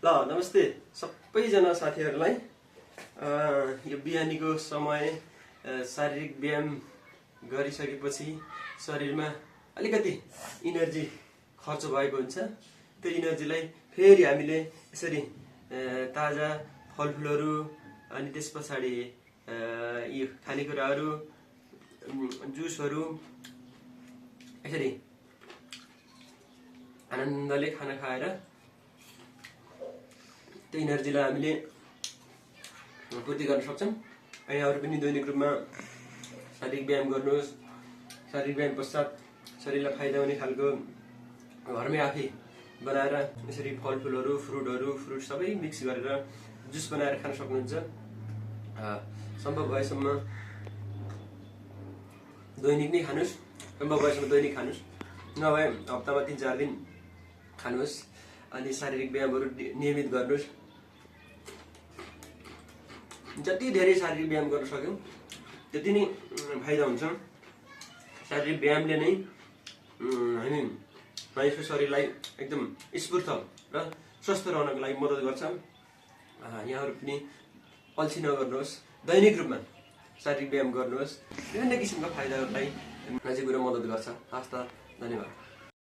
ल नमस्ते सबैजना साथीहरूलाई। यो बिहानीको समय शारीरिक व्यायाम गरिसकेपछि शरीरमा अलिकति इनर्जी खर्च भएको हुन्छ। त्यो इनर्जीलाई फेरि हामीले यसरी ताजा फलफुलहरू अनि त्यस पछाडि यो खानेकुराहरू जुसहरू यसरी आनन्दले खाना खाएर त्यो इनर्जीलाई हामीले पूर्ति गर्न सक्छौँ। यहाँहरू पनि दैनिक रूपमा शारीरिक व्यायाम गर्नुहोस्। शारीरिक व्यायाम पश्चात शरीरलाई फाइदा हुने खालको घरमै आफै बनाएर यसरी फलफुलहरू फ्रुट सबै मिक्स गरेर जुस बनाएर खान सक्नुहुन्छ। सम्भव भएसम्म दैनिक नै खानुहोस्। सम्भव भएसम्म दैनिक खानुहोस्, नभए हप्तामा 3-4 दिन खानुहोस्। अनि शारीरिक व्यायामहरू नियमित गर्नुहोस्। जति धेरै शारीरिक व्यायाम गर्न सक्यौँ त्यति नै फाइदा हुन्छ। शारीरिक व्यायामले नै हामी मानिसको शरीरलाई एकदम स्फूर्त र स्वस्थ रहनको लागि मद्दत गर्छ। यहाँहरू पनि अल्छी नगर्नुहोस्, दैनिक रूपमा शारीरिक व्यायाम गर्नुहोस्। विभिन्न किसिमका फाइदाहरूलाई नजिकबाट मद्दत गर्छ। हस् त, धन्यवाद।